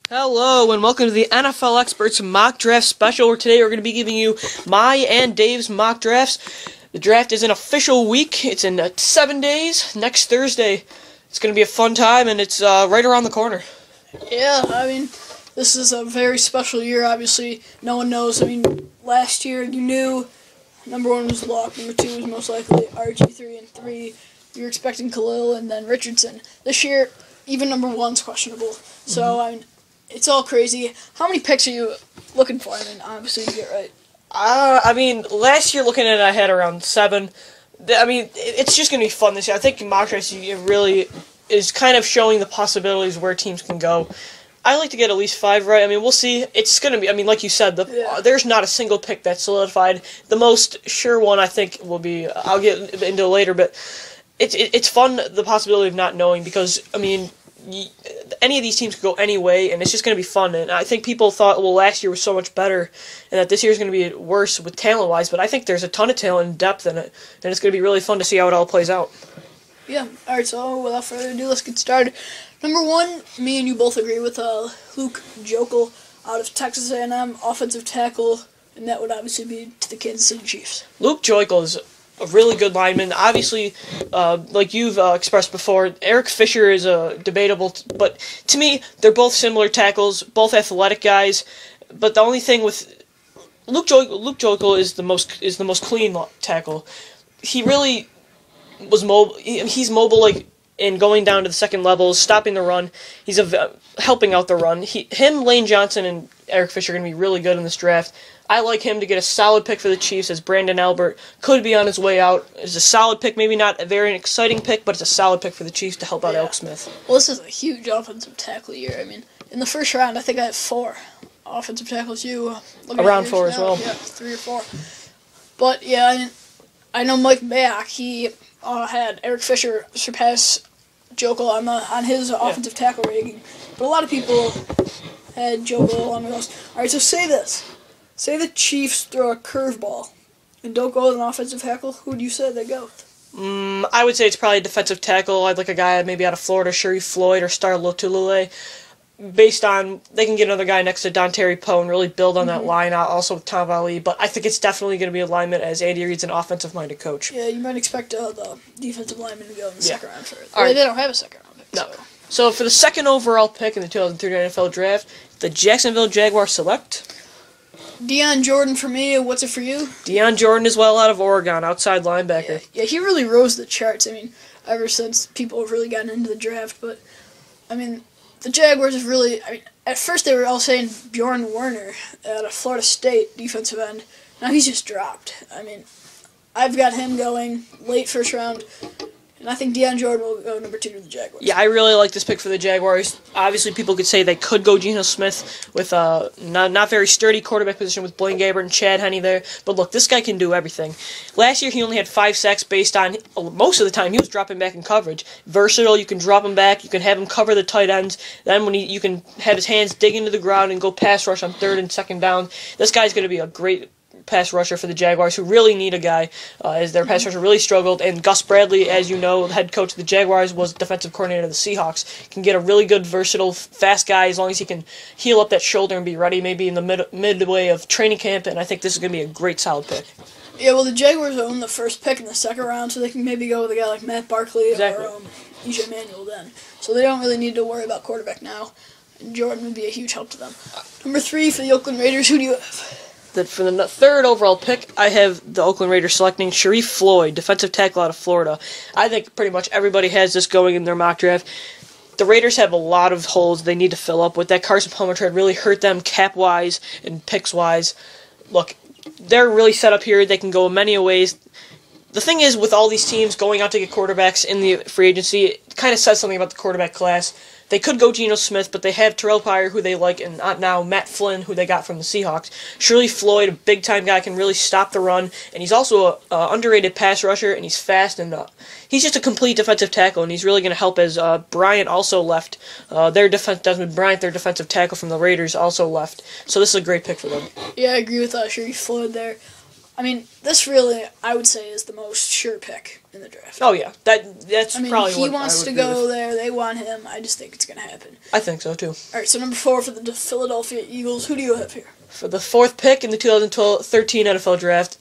Hello and welcome to the NFL Experts mock draft special, where today we're going to be giving you my and Dave's mock drafts. The draft is an official week. It's in 7 days, next Thursday. It's going to be a fun time, and it's right around the corner. Yeah, this is a very special year, obviously. No one knows. Last year you knew number 1 was Locke, number 2 was most likely RG3, and 3 you were expecting Khalil and then Richardson. This year, even number 1's questionable. So, it's all crazy. How many picks are you looking for? Obviously, to get right. Last year, looking at it, I had around 7. It's just going to be fun this year. I think mock drafts, it really is kind of showing the possibilities where teams can go. I like to get at least 5 right. We'll see. It's going to be, like you said, there's not a single pick that's solidified. The most sure one, I think, will be, I'll get into it later, but it's fun, the possibility of not knowing, because, any of these teams could go any way, and it's just going to be fun. And I think people thought, well, last year was so much better, and that this year is going to be worse with talent-wise, but I think there's a ton of talent and depth in it, and it's going to be really fun to see how it all plays out. Yeah, alright, so without further ado, let's get started. Number 1, me and you both agree with Luke Joeckel out of Texas A&M, offensive tackle, and that would obviously be to the Kansas City Chiefs. Luke Joeckel is a really good lineman. Obviously, like you've expressed before, Eric Fisher is debatable, but to me, they're both similar tackles, both athletic guys. But the only thing with Luke Joeckel is the most clean tackle. He really was mobile. He's mobile, in going down to the second level, stopping the run. He's helping out the run. Lane Johnson, and Eric Fisher are going to be really good in this draft. I like him to get a solid pick for the Chiefs, as Brandon Albert could be on his way out. It's a solid pick, maybe not a very exciting pick, but it's a solid pick for the Chiefs to help out Alex Smith. Well, this is a huge offensive tackle year. In the first round, I think I have 4 offensive tackles. You around 4 as well. Yeah, 3 or 4. But yeah, I know Mike Mayock. He had Eric Fisher surpass Joeckel on his offensive tackle rating, but a lot of people had Joeckel along with us. All right, so say this. Say the Chiefs throw a curveball and don't go with an offensive tackle. Who would you say they go with? I would say it's probably a defensive tackle. I'd like a guy maybe out of Florida, Sharif Floyd or Star Lotulelei. Based on, they can get another guy next to Dontari Poe and really build on that line out, also with Tom Ali. But I think it's definitely going to be alignment, as Andy Reid's an offensive-minded coach. Yeah, you might expect the defensive lineman to go in the second round first. Right. They don't have a second round pick. No. So for the second overall pick in the 2003 NFL Draft, the Jacksonville Jaguars select Deion Jordan for me. What's it for you? Deion Jordan as well, out of Oregon, outside linebacker. Yeah, he really rose the charts. Ever since people have really gotten into the draft. But, the Jaguars have really... at first they were all saying Bjorn Werner out of Florida State, defensive end. Now he's just dropped. I've got him going late first round. And I think Deion Jordan will go number 2 to the Jaguars. Yeah, I really like this pick for the Jaguars. Obviously, people could say they could go Geno Smith with a not very sturdy quarterback position with Blaine Gabbert and Chad Henne there. But look, this guy can do everything. Last year, he only had 5 sacks based on, most of the time, he was dropping back in coverage. Versatile, you can drop him back, you can have him cover the tight ends. Then when you can have his hands dig into the ground and go pass rush on 3rd and 2nd down. This guy's going to be a great pass rusher for the Jaguars, who really need a guy, as their pass rusher really struggled. And Gus Bradley, as you know, the head coach of the Jaguars, was defensive coordinator of the Seahawks. Can get a really good, versatile, fast guy as long as he can heal up that shoulder and be ready maybe in the midway of training camp, and I think this is going to be a great, solid pick. Yeah, well, the Jaguars own the first pick in the second round, so they can maybe go with a guy like Matt Barkley or E.J. Manuel then. So they don't really need to worry about quarterback now, and Jordan would be a huge help to them. Number 3 for the Oakland Raiders, who do you have? For the 3rd overall pick, I have the Oakland Raiders selecting Sharif Floyd, defensive tackle out of Florida. I think pretty much everybody has this going in their mock draft. The Raiders have a lot of holes they need to fill up with. That Carson Palmer trade really hurt them cap-wise and picks-wise. Look, they're really set up here. They can go in many ways. The thing is, with all these teams going out to get quarterbacks in the free agency, it kind of says something about the quarterback class. They could go Geno Smith, but they have Terrell Pryor, who they like, and now Matt Flynn, who they got from the Seahawks. Sharif Floyd, a big-time guy, can really stop the run, and he's also an underrated pass rusher, and he's fast, and he's just a complete defensive tackle, and he's really going to help, as Bryant also left. Desmond Bryant, their defensive tackle from the Raiders, also left. So this is a great pick for them. Yeah, I agree with Sharif Floyd there. I mean, this really, I would say, is the most sure pick in the draft. Oh yeah, that's I mean, probably he what wants to go there. They want him. I just think it's going to happen. I think so too. All right, so number 4 for the Philadelphia Eagles. Who do you have here? For the 4th pick in the 2013 NFL Draft,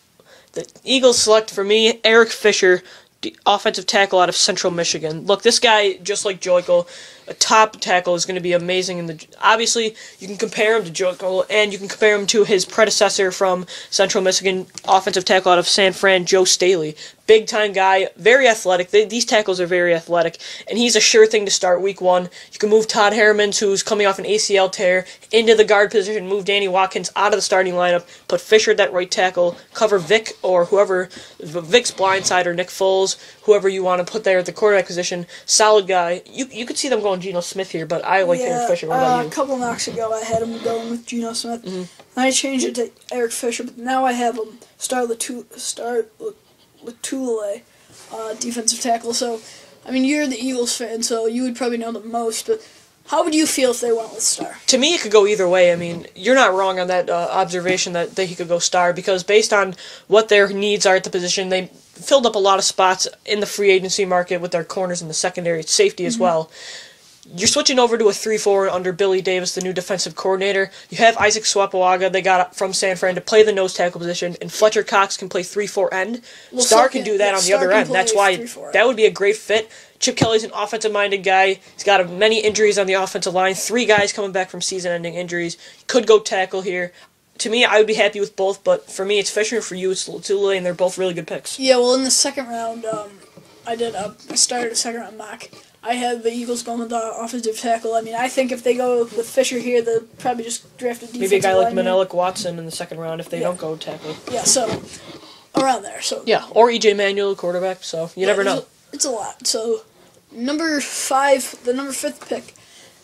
the Eagles select for me Eric Fisher, the offensive tackle out of Central Michigan. Look, this guy, just like Joikel, a top tackle, is going to be amazing. Obviously, you can compare him to Joikel, and you can compare him to his predecessor from Central Michigan, offensive tackle out of San Fran, Joe Staley. Big-time guy, very athletic. These tackles are very athletic, and he's a sure thing to start week 1. You can move Todd Hermans, who's coming off an ACL tear, into the guard position, move Danny Watkins out of the starting lineup, put Fisher at that right tackle, cover Vic or whoever, Vic's blindside or Nick Foles, whoever you want to put there at the quarterback position. Solid guy. You could see them going Geno Smith here, but I like Eric Fisher. What about you? A couple knocks ago, I had him going with Geno Smith. Mm-hmm. And I changed it to Eric Fisher, but now I have him start Lutule, defensive tackle. So, I mean, you're the Eagles fan, so you would probably know the most, but how would you feel if they went with Star? To me, it could go either way. I mean, you're not wrong on that observation that he could go Star, because based on what their needs are at the position, they filled up a lot of spots in the free agency market with their corners in the secondary, safety as well. You're switching over to a 3-4 under Billy Davis, the new defensive coordinator. You have Isaac Swapawaga, they got from San Fran, to play the nose tackle position, and Fletcher Cox can play 3-4 end. Well, Star can do that on the other end. That's why that would be a great fit. Chip Kelly's an offensive-minded guy. He's got many injuries on the offensive line. 3 guys coming back from season-ending injuries. Could go tackle here. To me, I would be happy with both, but for me, it's Fisher, and for you, it's Lutule, and they're both really good picks. Yeah, well, in the second round, I started a second-round mock. I had the Eagles going with the offensive tackle. I mean, I think if they go with Fisher here, they'll probably just draft a defensive maybe a guy like lineman. Menelik Watson in the second round if they don't go tackle. Yeah, so around there. So yeah, or E.J. Manuel, quarterback. So you never know. It's a lot. So number 5, the number 5th pick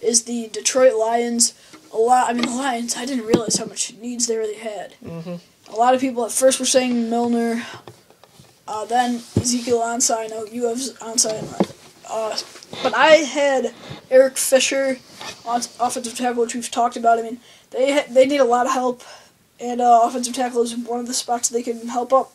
is the Detroit Lions. The Lions, I didn't realize how much needs they really had. Mm-hmm. A lot of people at first were saying Milner, then Ezekiel Ansah. I know you have Ansah. But I had Eric Fisher on offensive tackle, which we've talked about. I mean, they need a lot of help, and offensive tackle is one of the spots they can help up.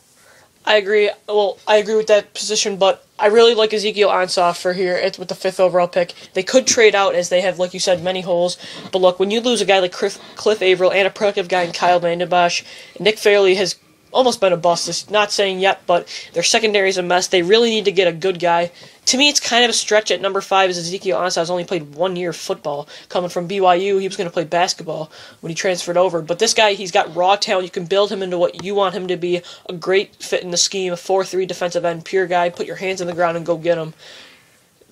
I agree. Well, I agree with that position, but I really like Ezekiel Ansah for here. It's with the 5th overall pick. They could trade out, as they have, like you said, many holes. But look, when you lose a guy like Cliff Averill and a productive guy in Kyle Vandenbosch, Nick Fairley has almost been a bust. Not saying yet, but their secondary is a mess. They really need to get a good guy. To me, it's kind of a stretch at number 5, as Ezekiel Ansah has only played 1 year of football. Coming from BYU, he was going to play basketball when he transferred over. But this guy, he's got raw talent. You can build him into what you want him to be. A great fit in the scheme, a 4-3 defensive end, pure guy. Put your hands on the ground and go get him.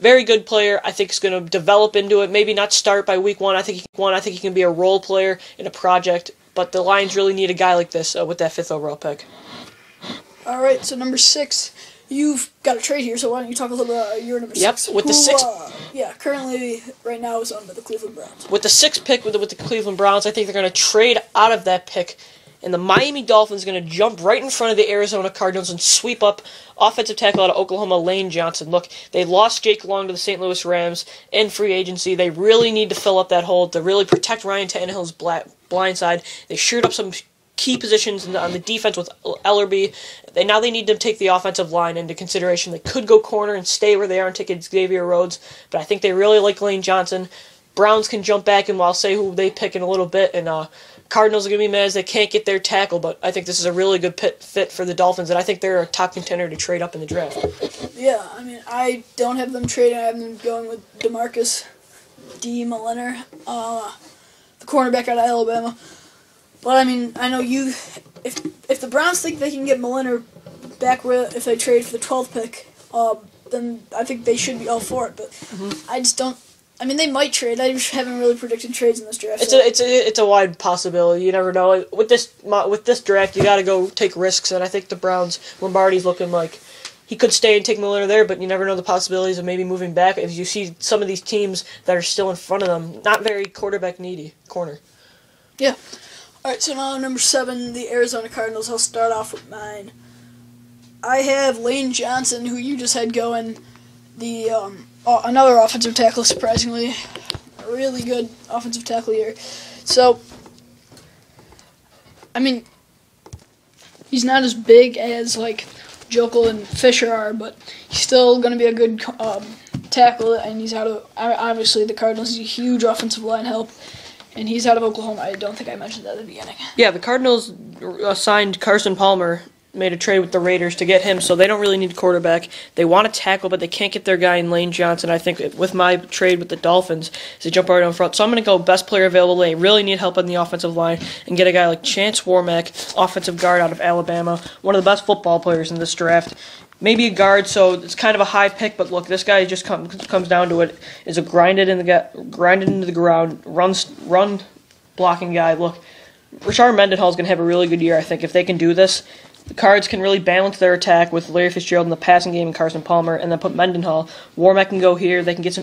Very good player. I think he's going to develop into it. Maybe not start by week 1. I think he can be a role player in a project. But the Lions really need a guy like this with that 5th overall pick. All right, so number 6, you've got a trade here, so why don't you talk a little bit about your number 6? Yep, with the 6th... currently, right now, is owned by the Cleveland Browns. With the 6th pick with the Cleveland Browns, I think they're going to trade out of that pick, and the Miami Dolphins are going to jump right in front of the Arizona Cardinals and sweep up offensive tackle out of Oklahoma, Lane Johnson. Look, they lost Jake Long to the St. Louis Rams in free agency. They really need to fill up that hole to really protect Ryan Tannehill's blindside. They shored up some key positions on the defense with Ellerbe. Now they need to take the offensive line into consideration. They could go corner and stay where they are and take Xavier Rhodes, but I think they really like Lane Johnson. Browns can jump back, and I'll say who they pick in a little bit, and Cardinals are going to be mad as they can't get their tackle, but I think this is a really good fit for the Dolphins, and I think they're a top contender to trade up in the draft. Yeah, I mean, I don't have them trading. I have them going with DeMarcus D. Milliner, the cornerback out of Alabama. But, I mean, I know you... If the Browns think they can get Milliner back if they trade for the 12th pick, then I think they should be all for it. But I just don't... I mean, they might trade. I just haven't really predicted trades in this draft. It's a wide possibility. You never know. With this draft, you got to go take risks, and I think the Browns, Lombardi's looking like he could stay and take Milliner there, but you never know the possibilities of maybe moving back. If you see some of these teams that are still in front of them, not very quarterback needy corner. Yeah. All right. So now number 7, the Arizona Cardinals. I'll start off with mine. I have Lane Johnson, who you just had going. Another offensive tackle, surprisingly. A really good offensive tackle here. So, I mean, He's not as big as like Jokel and Fisher are, but he's still going to be a good tackle. And he's out of obviously the Cardinals need a huge offensive line help, and he's out of Oklahoma. I don't think I mentioned that at the beginning. Yeah, the Cardinals signed Carson Palmer, made a trade with the Raiders to get him, so they don't really need a quarterback. They want to tackle, but they can't get their guy in Lane Johnson. I think with my trade with the Dolphins, they jump right in front. So I'm going to go best player available. They really need help on the offensive line and get a guy like Chance Warmack, offensive guard out of Alabama, one of the best football players in this draft. Maybe a guard, so it's kind of a high pick, but look, this guy just comes down to it, is a grinded into the ground, run blocking guy. Look, Rashard Mendenhall is going to have a really good year, I think, if they can do this. The Cards can really balance their attack with Larry Fitzgerald in the passing game and Carson Palmer, and then put Mendenhall. Warmack can go here. They can get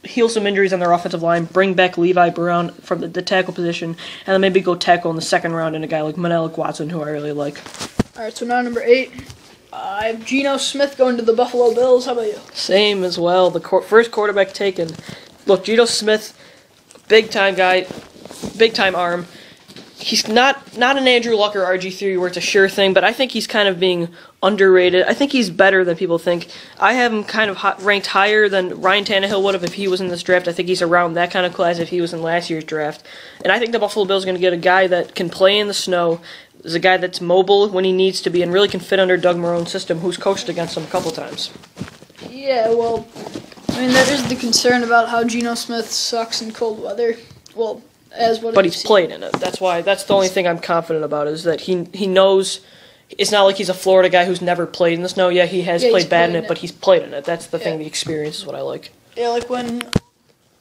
heal some injuries on their offensive line, bring back Levi Brown from the tackle position, and then maybe go tackle in the second round in a guy like Menelik Watson, who I really like. All right, so now number 8. I have Geno Smith going to the Buffalo Bills. How about you? Same as well. The first quarterback taken. Look, Geno Smith, big-time guy, big-time arm. He's not an Andrew Luck or RG3 where it's a sure thing, but I think he's kind of being underrated. I think he's better than people think. I have him kind of ranked higher than Ryan Tannehill would have if he was in this draft. I think he's around that kind of class if he was in last year's draft. And I think the Buffalo Bills are going to get a guy that can play in the snow, is a guy that's mobile when he needs to be, and really can fit under Doug Marrone's system, who's coached against him a couple times. Yeah, well, I mean, there is the concern about how Geno Smith sucks in cold weather. Well, but he's played in it. That's the only thing I'm confident about, is that he knows. It's not like he's a Florida guy who's never played in the snow. Yeah, he has played bad in it, but he's played in it. That's the thing. The experience is what I like. Yeah, like when,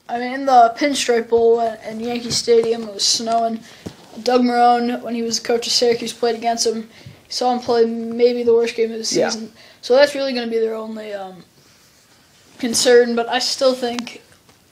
I mean, in the Pinstripe Bowl at Yankee Stadium, it was snowing. Doug Marrone, when he was coach of Syracuse, played against him. He saw him play maybe the worst game of the season. Yeah. So that's really going to be their only concern. But I still think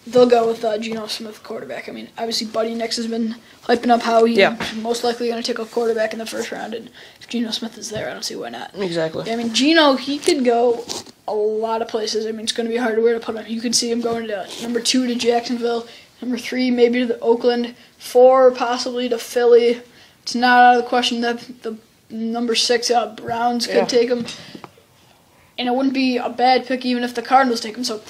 they'll go with Geno Smith quarterback. I mean, obviously Buddy Nix has been hyping up how he's most likely going to take a quarterback in the first round, and if Geno Smith is there, I don't see why not. Exactly. Yeah, I mean, Geno, he could go a lot of places. I mean, it's going to be hard where to put him. You could see him going to number 2 to Jacksonville, number 3 maybe to the Oakland, 4 possibly to Philly. It's not out of the question that the number 6 Browns could take him, and it wouldn't be a bad pick even if the Cardinals take him. So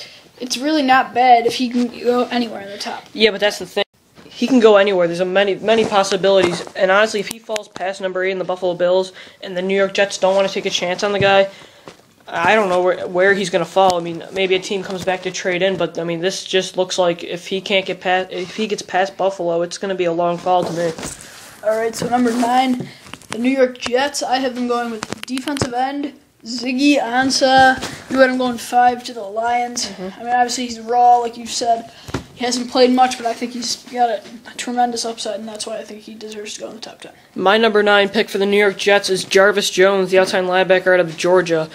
it's really not bad if he can go anywhere in the top. Yeah, but that's the thing. He can go anywhere. There's many possibilities. And honestly, if he falls past number 8 in the Buffalo Bills and the New York Jets don't want to take a chance on the guy, I don't know where he's going to fall. I mean, maybe a team comes back to trade in, but I mean, this just looks like if he gets past Buffalo, it's going to be a long fall to me. All right, so number 9, the New York Jets. I have them going with defensive end Ziggy Ansah. You had him going 5 to the Lions. I mean, obviously he's raw, like you said. He hasn't played much, but I think he's got a tremendous upside, and that's why I think he deserves to go in the top 10. My number 9 pick for the New York Jets is Jarvis Jones, the outside linebacker out of Georgia.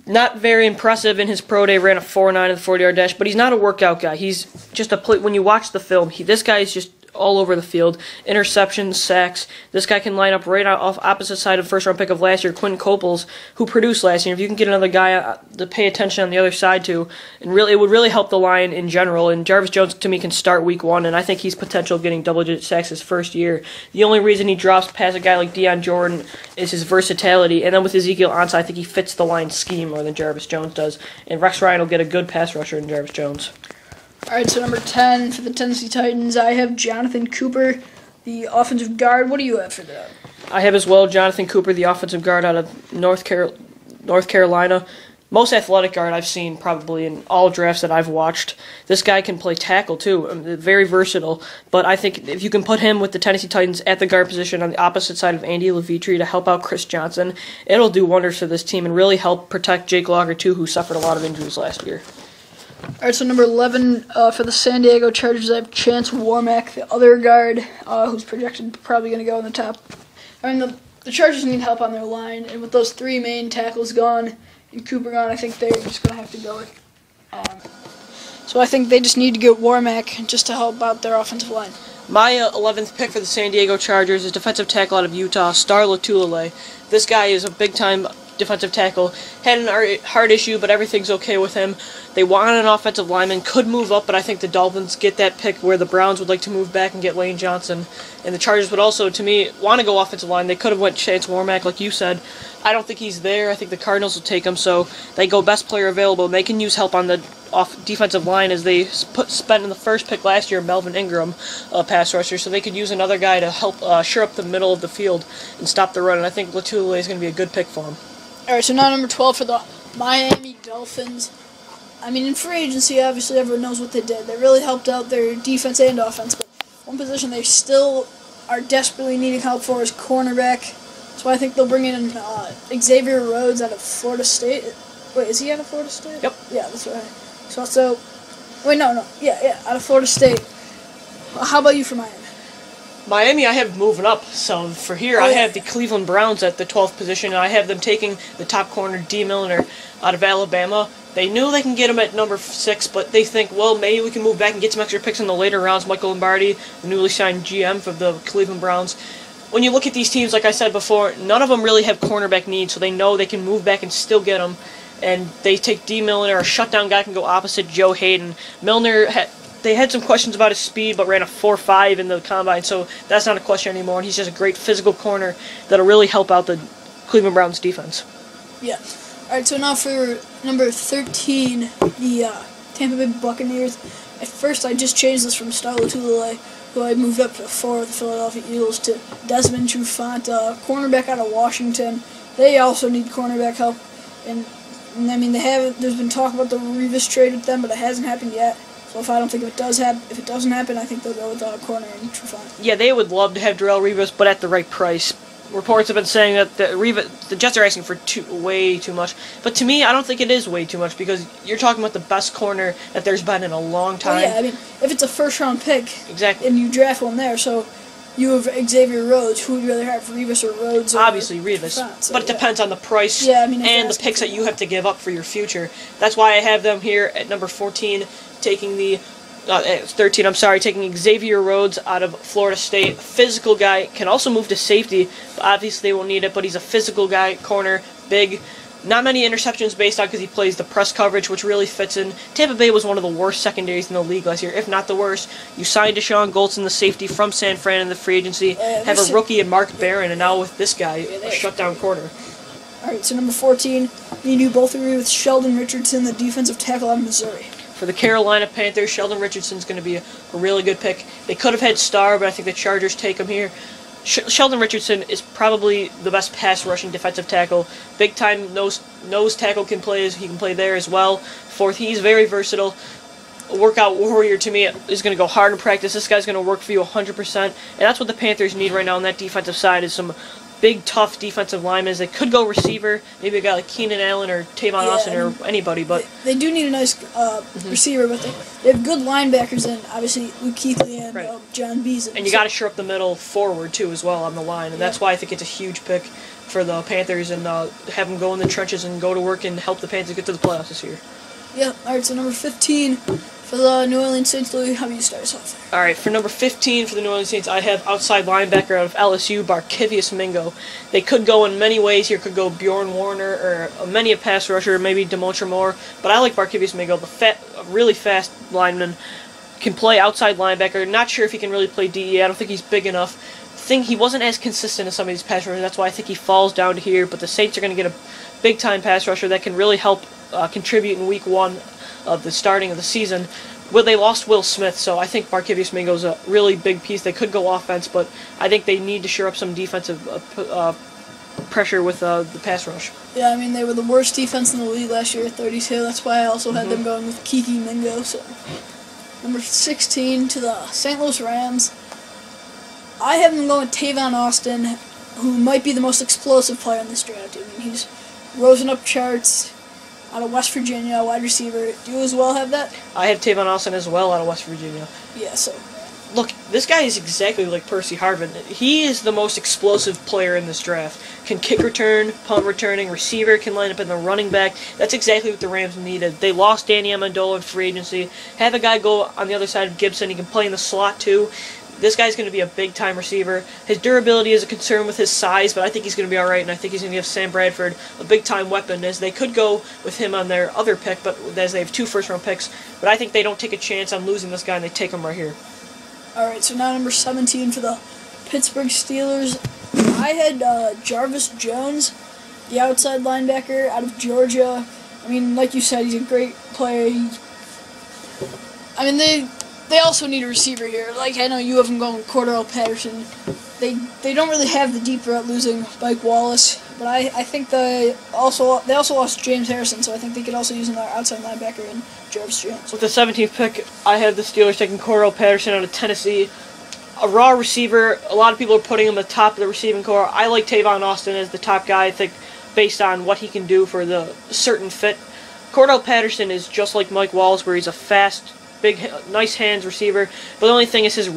Not very impressive in his pro day, ran a 4.9 in the 40-yard dash, but he's not a workout guy. He's just when you watch the film, this guy is just all over the field. Interceptions, sacks. This guy can line up right off opposite side of first-round pick of last year, Quentin Coples, who produced last year. If you can get another guy to pay attention on the other side to, and really, it would really help the line in general. And Jarvis Jones, to me, can start week 1, and I think he's potential of getting double-digit sacks his first year. The only reason he drops past a guy like Deion Jordan is his versatility, and then with Ezekiel Ansah, I think he fits the line scheme more than Jarvis Jones does. And Rex Ryan will get a good pass rusher in Jarvis Jones. All right, so number 10 for the Tennessee Titans, I have Jonathan Cooper, the offensive guard. What do you have for that? I have as well Jonathan Cooper, the offensive guard out of North Carolina. Most athletic guard I've seen probably in all drafts that I've watched. This guy can play tackle too, very versatile. But I think if you can put him with the Tennessee Titans at the guard position on the opposite side of Andy Levitre to help out Chris Johnson, it'll do wonders for this team and really help protect Jake Locker too, who suffered a lot of injuries last year. All right, so number 11 for the San Diego Chargers, I have Chance Warmack, the other guard, who's projected probably going to go in the top. I mean, the Chargers need help on their line, and with those 3 main tackles gone and Cooper gone, I think they're just going to have to go with. So I think they just need to get Warmack just to help out their offensive line. My 11th pick for the San Diego Chargers is defensive tackle out of Utah, Star Lotulelei. This guy is a big-time defensive tackle. Had an heart issue, but everything's okay with him. They want an offensive lineman, could move up, but I think the Dolphins get that pick where the Browns would like to move back and get Lane Johnson. And the Chargers would also, to me, want to go offensive line. They could have went Chance Warmack, like you said. I don't think he's there. I think the Cardinals will take him, so they go best player available. And they can use help on the defensive line as they spent in the first pick last year, Melvin Ingram, pass rusher, so they could use another guy to help shore up the middle of the field and stop the run, and I think Latulier is going to be a good pick for him. Alright, so now number 12 for the Miami Dolphins. I mean, in free agency, obviously everyone knows what they did. They really helped out their defense and offense, but one position they still are desperately needing help for is cornerback. So I think they'll bring in Xavier Rhodes out of Florida State. Wait, is he out of Florida State? Yep. Yeah, that's right. So, wait, no. Yeah, out of Florida State. How about you for Miami? Miami, I have moving up. So for here, I have the Cleveland Browns at the 12th position, and I have them taking the top corner, D. Milliner, out of Alabama. They knew they can get him at number 6, but they think, well, maybe we can move back and get some extra picks in the later rounds. Michael Lombardi, the newly signed GM for the Cleveland Browns. When you look at these teams, like I said before, none of them really have cornerback needs, so they know they can move back and still get them. And they take D. Milliner, a shutdown guy can go opposite Joe Hayden. Milliner, they had some questions about his speed, but ran a 4.5 in the combine, so that's not a question anymore. And he's just a great physical corner that'll really help out the Cleveland Browns defense. Yeah. All right, so now for number 13, the Tampa Bay Buccaneers. At first, I just changed this from Star Latulier, who I moved up to 4 of the Philadelphia Eagles, to Desmond Trufant, cornerback out of Washington. They also need cornerback help, and I mean, there's been talk about the Revis trade with them, but it hasn't happened yet. So if it doesn't happen, I think they'll go with corner and Trufant. Yeah, they would love to have Darrelle Revis, but at the right price. Reports have been saying that the Jets are asking for way too much. But to me, I don't think it is way too much, because you're talking about the best corner that there's been in a long time. Well, yeah, I mean, if it's a first-round pick, exactly, and you draft one there, so you have Xavier Rhodes. Who would you rather have, Revis or Rhodes? Obviously Revis, so, but it depends on the price and the picks that you have to give up for your future. That's why I have them here at number 14, taking the 13. I'm sorry, taking Xavier Rhodes out of Florida State. Physical guy, can also move to safety. Obviously, they won't need it, but he's a physical guy, corner, big. Not many interceptions based on because he plays the press coverage, which really fits in. Tampa Bay was one of the worst secondaries in the league last year, if not the worst. You signed Deshaun Goldson, the safety from San Fran in the free agency. Have a rookie in Mark Barron, and now with this guy, a shutdown corner. All right, so number 14, me and you both agree with Sheldon Richardson, the defensive tackle out of Missouri. For the Carolina Panthers, Sheldon Richardson's going to be a really good pick. They could have had Starr, but I think the Chargers take him here. Sheldon Richardson is probably the best pass rushing defensive tackle. Big time nose tackle he can play there as well. Fourth, he's very versatile. A workout warrior to me is going to go hard in practice. This guy's going to work for you 100%, and that's what the Panthers need right now on that defensive side is some big, tough defensive linemen. They could go receiver, maybe a guy like Keenan Allen or Tavon Austin or anybody, but they do need a nice receiver, but they have good linebackers and obviously Luke Kuechly and John Beason. And you got to shore up the middle forward too as well on the line, and that's why I think it's a huge pick for the Panthers and have them go in the trenches and go to work and help the Panthers get to the playoffs this year. Yeah. All right. So number 15 for the New Orleans Saints. Louis, how about you start us off there? All right. For number 15 for the New Orleans Saints, I have outside linebacker out of LSU, Barkevious Mingo. They could go in many ways here. Could go Bjorn Warner or many a pass rusher, maybe Demontre Moore. But I like Barkevious Mingo, really fast lineman. Can play outside linebacker. Not sure if he can really play DE. I don't think he's big enough. He wasn't as consistent as some of these pass rushers. That's why I think he falls down to here. But the Saints are going to get a big-time pass rusher that can really help contribute in Week 1 of the starting of the season. Well, they lost Will Smith, so I think Barkevious Mingo's a really big piece. They could go offense, but I think they need to shore up some defensive pressure with the pass rush. Yeah, I mean, they were the worst defense in the league last year at 32. That's why I also had them going with Kiki Mingo. So, number 16 to the St. Louis Rams. I have them going with Tavon Austin, who might be the most explosive player in this draft. I mean, he's rosing up charts out of West Virginia, wide receiver. Do you as well have that? I have Tavon Austin as well out of West Virginia. Yeah, so. Look, this guy is exactly like Percy Harvin. He is the most explosive player in this draft. Can kick return, punt returning, receiver, can line up in the running back. That's exactly what the Rams needed. They lost Danny Amendola in free agency. Have a guy go on the other side of Gibson. He can play in the slot too. This guy's going to be a big-time receiver. His durability is a concern with his size, but I think he's going to be all right, and I think he's going to give Sam Bradford a big-time weapon, as they could go with him on their other pick, but as they have 2 first-round picks. But I think they don't take a chance on losing this guy, and they take him right here. All right, so now number 17 for the Pittsburgh Steelers. I had Jarvis Jones, the outside linebacker out of Georgia. I mean, like you said, he's a great player. They also need a receiver here. Like, I know you have him going Cordell Patterson. They don't really have the deep threat losing Mike Wallace, but I think they also lost James Harrison, so I think they could also use another outside linebacker in Jarvis Jones. With the 17th pick, I have the Steelers taking Cordell Patterson out of Tennessee. A raw receiver. A lot of people are putting him at the top of the receiving core. I like Tavon Austin as the top guy, I think, based on what he can do for the certain fit. Cordell Patterson is just like Mike Wallace, where he's a fast, big, nice hands receiver, but the only thing is his